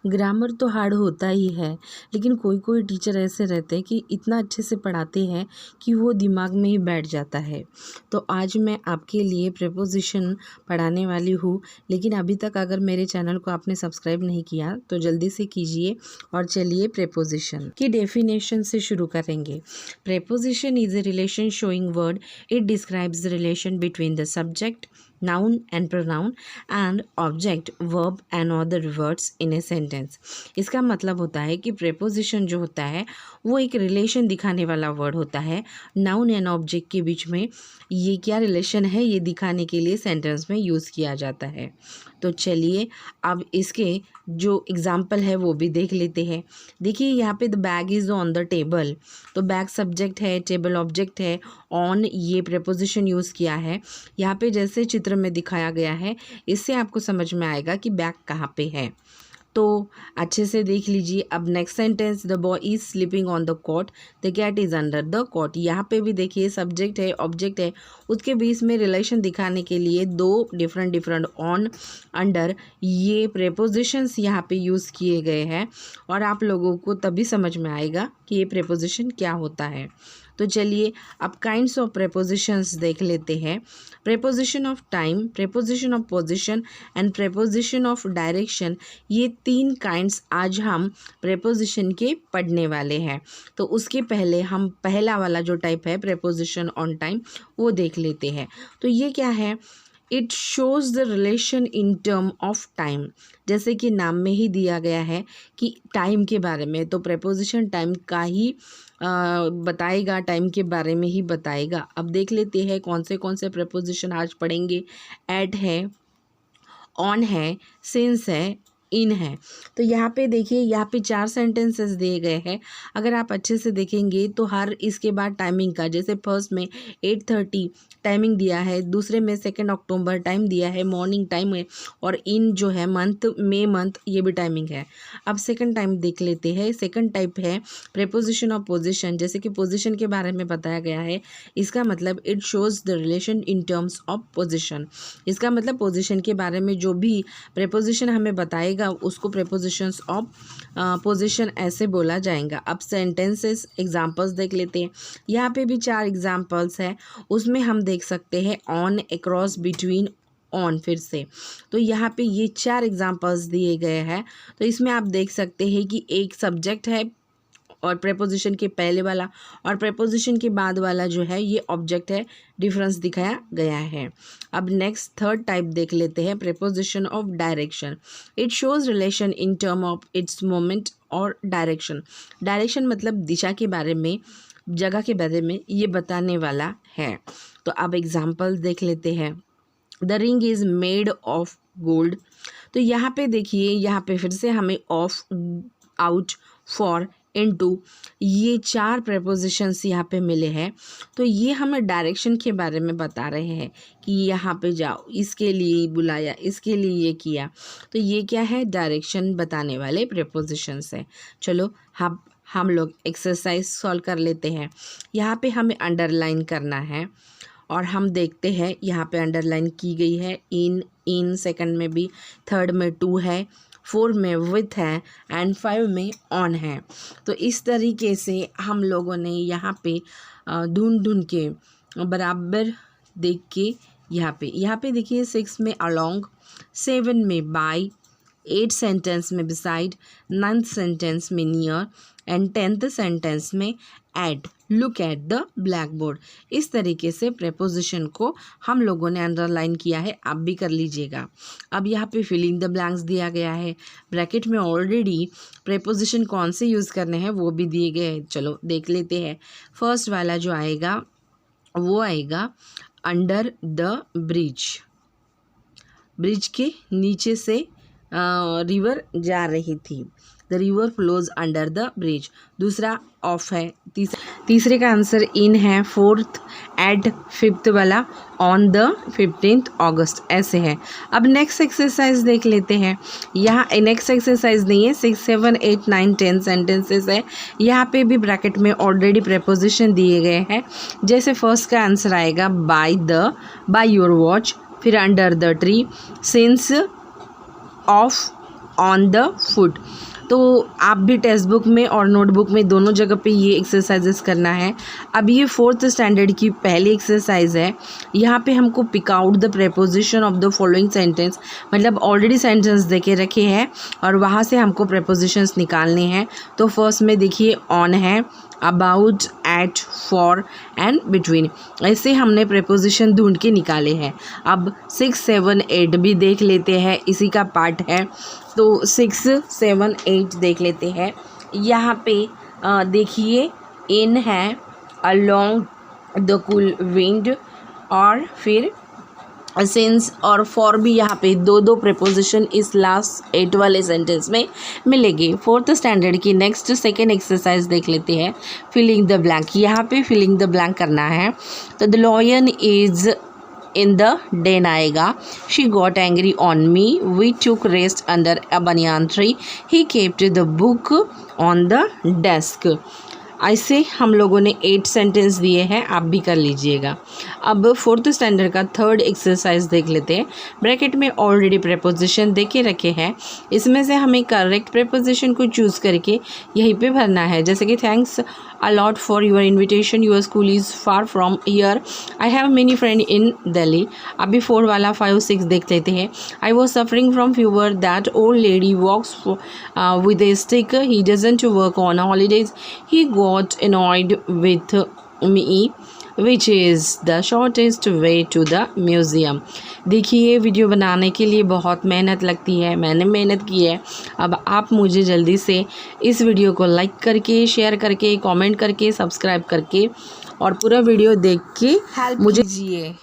Grammar तो hard होता ही है, लेकिन कोई कोई टीचर ऐसे रहते हैं कि इतना अच्छे से पढ़ाते हैं कि वो दिमाग में ही बैठ जाता है। तो आज मैं आपके लिए प्रेपोजिशन पढ़ाने वाली हूँ, लेकिन अभी तक अगर मेरे चैनल को आपने सब्सक्राइब नहीं किया तो जल्दी से कीजिए। और चलिए प्रेपोजिशन की डेफिनेशन से शुरू करेंगे। Preposition is a relation showing word. It describes the relation between the subject, noun and pronoun and object, verb and other words in a sentence। इसका मतलब होता है कि प्रेपोजिशन जो होता है वो एक रिलेशन दिखाने वाला वर्ड होता है नाउन एंड ऑब्जेक्ट के बीच में। ये क्या रिलेशन है ये दिखाने के लिए सेंटेंस में यूज़ किया जाता है। तो चलिए अब इसके जो एग्जाम्पल है वो भी देख लेते हैं। देखिए यहाँ पे the bag is on the table, तो बैग सब्जेक्ट है, टेबल ऑब्जेक्ट है, ऑन ये प्रेपोजिशन यूज़ किया है। यहाँ पे जैसे चित्र में दिखाया गया है इससे आपको समझ में आएगा कि बैग कहाँ पे है, तो अच्छे से देख लीजिए। अब next sentence, the boy is sleeping on the cot, the cat is under the cot. यहाँ पे भी देखिए सब्जेक्ट है, ऑब्जेक्ट है, उसके बीच में रिलेशन दिखाने के लिए दो डिफरेंट ऑन, अंडर ये प्रेपोजिशंस यहाँ पे यूज़ किए गए हैं और आप लोगों को तभी समझ में आएगा कि ये प्रेपोजिशन क्या होता है। तो चलिए अब काइंड्स ऑफ प्रेपोजिशंस देख लेते हैं। Preposition of time, preposition of position and preposition of direction, ये तीन काइंड्स आज हम प्रेपोजिशन के पढ़ने वाले हैं। तो उसके पहले हम पहला वाला जो टाइप है प्रेपोजिशन ऑन टाइम वो देख लेते हैं। तो ये क्या है? It shows the relation in term of time. जैसे कि नाम में ही दिया गया है कि टाइम के बारे में, तो प्रेपोजिशन टाइम का ही बताएगा, टाइम के बारे में ही बताएगा। अब देख लेते हैं कौन से प्रेपोजिशन आज पढ़ेंगे। एट है, ऑन है, सिंस है, इन है। तो यहाँ पे देखिए, यहाँ पे 4 सेंटेंसेस दिए गए हैं। अगर आप अच्छे से देखेंगे तो हर इसके बाद टाइमिंग का, जैसे फर्स्ट में 8:30 टाइमिंग दिया है, दूसरे में 2 अक्टूबर टाइम दिया है, मॉर्निंग टाइम है, और इन जो है मंथ, मे मंथ, ये भी टाइमिंग है। अब सेकंड टाइम देख लेते हैं। सेकंड टाइप है प्रेपोजिशन ऑफ पोजिशन। जैसे कि पोजिशन के बारे में बताया गया है, इसका मतलब it shows the relation in terms of position. इसका मतलब पोजिशन के बारे में जो भी प्रेपोजिशन हमें बताएगा उसको प्रेपोजिशंस ऑफ पोजीशन ऐसे बोला जाएगा। अब सेंटेंसेस एग्जांपल्स देख लेते हैं। यहाँ पे भी 4 एग्जांपल्स है, उसमें हम देख सकते हैं ऑन, अक्रॉस, बिटवीन, ऑन। फिर से तो यहाँ पे ये 4 एग्जांपल्स दिए गए हैं। तो इसमें आप देख सकते हैं कि एक सब्जेक्ट है और प्रेपोजिशन के पहले वाला और प्रेपोजिशन के बाद वाला जो है ये ऑब्जेक्ट है, डिफरेंस दिखाया गया है। अब नेक्स्ट थर्ड टाइप देख लेते हैं, preposition of direction. It shows relation in term of its moment और डायरेक्शन। डायरेक्शन मतलब दिशा के बारे में, जगह के बारे में ये बताने वाला है। तो अब एग्जाम्पल देख लेते हैं। The ring is made of gold. तो यहाँ पे देखिए, यहाँ पे फिर से हमें ऑफ, आउट, फॉर, इनटू, ये 4 प्रेपोजिशंस यहाँ पे मिले हैं। तो ये हमें डायरेक्शन के बारे में बता रहे हैं कि यहाँ पे जाओ, इसके लिए बुलाया, इसके लिए ये किया। तो ये क्या है? डायरेक्शन बताने वाले प्रेपोजिशंस हैं। चलो हम लोग एक्सरसाइज सॉल्व कर लेते हैं। यहाँ पे हमें अंडरलाइन करना है और हम देखते हैं यहाँ पे अंडरलाइन की गई है इन, सेकंड में भी, थर्ड में टू है, 4 में विथ है एंड 5 में ऑन है। तो इस तरीके से हम लोगों ने यहाँ पे ढूंढ के बराबर देख के यहाँ पे देखिए 6 में अलोंग, 7 में बाय, 8 सेंटेंस में बिसाइड, 9th सेंटेंस में नियर एंड 10th सेंटेंस में at. Look at the black board. इस तरीके से प्रेपोजिशन को हम लोगों ने अंडरलाइन किया है, आप भी कर लीजिएगा। अब यहाँ पे फिलिंग द ब्लैंक्स दिया गया है। ब्रैकेट में ऑलरेडी प्रेपोजिशन कौन से यूज़ करने हैं वो भी दिए गए हैं। चलो देख लेते हैं। फर्स्ट वाला जो आएगा वो आएगा अंडर द ब्रिज। ब्रिज के नीचे से रिवर जा रही थी। The river flows under the bridge. दूसरा ऑफ है। तीसरे का आंसर इन है। फोर्थ एट, फिफ्थ वाला ऑन द 15th अगस्त, ऐसे है। अब नेक्स्ट एक्सरसाइज देख लेते हैं। यहाँ नेक्स्ट एक्सरसाइज नहीं है, 6, 7, 8, 9, 10 सेंटेंसेस है। यहाँ पे भी ब्रैकेट में ऑलरेडी प्रेपोजिशन दिए गए हैं। जैसे फर्स्ट का आंसर आएगा बाय योर वॉच, फिर under the tree, since, of, on the foot. तो आप भी टेक्स्ट बुक में और नोटबुक में दोनों जगह पे ये एक्सरसाइजेस करना है। अब ये 4th स्टैंडर्ड की पहली एक्सरसाइज है। यहाँ पे हमको pick out the preposition of the following sentence, मतलब ऑलरेडी सेंटेंस देके रखे हैं और वहाँ से हमको प्रेपोजिशंस निकालने हैं। तो फर्स्ट में देखिए ऑन है, about, at, for and between, ऐसे हमने प्रेपोजिशन ढूंढ के निकाले हैं। अब 6, 7, 8 भी देख लेते हैं, इसी का पार्ट है। तो 6, 7, 8 देख लेते हैं। यहाँ पे देखिए इन है, अलोंग द कूल विंड, और फिर सिंस और फॉर भी यहाँ पे दो प्रेपोजिशन इस लास्ट 8 वाले सेंटेंस में मिलेगी। 4th स्टैंडर्ड की नेक्स्ट सेकेंड एक्सरसाइज देख लेते हैं, फिलिंग द ब्लैंक। यहाँ पे फिलिंग द ब्लैंक करना है। तो the lion is in the den आएगा। She got angry on me, we took rest under a banyan tree, he kept the book on the desk. ऐसे हम लोगों ने 8 सेंटेंस दिए हैं, आप भी कर लीजिएगा। अब 4th स्टैंडर्ड का थर्ड एक्सरसाइज देख लेते हैं। ब्रैकेट में ऑलरेडी प्रेपोजिशन दे के रखे हैं, इसमें से हमें करेक्ट प्रेपोजिशन को चूज़ करके यहीं पे भरना है। जैसे कि thanks a lot for your invitation, your school is far from here, I have many friend in Delhi. अभी 4 वाला 5, 6 देख लेते हैं। I was suffering from fever, that old lady walks with a stick, he doesn't work on holidays, he got annoyed with me, which is the shortest way to the museum। देखिए video बनाने के लिए बहुत मेहनत लगती है, मैंने मेहनत की है। अब आप मुझे जल्दी से इस वीडियो को लाइक करके, शेयर करके, कमेंट करके, सब्सक्राइब करके और पूरा वीडियो देख के हेल्प मुझे कीजिए।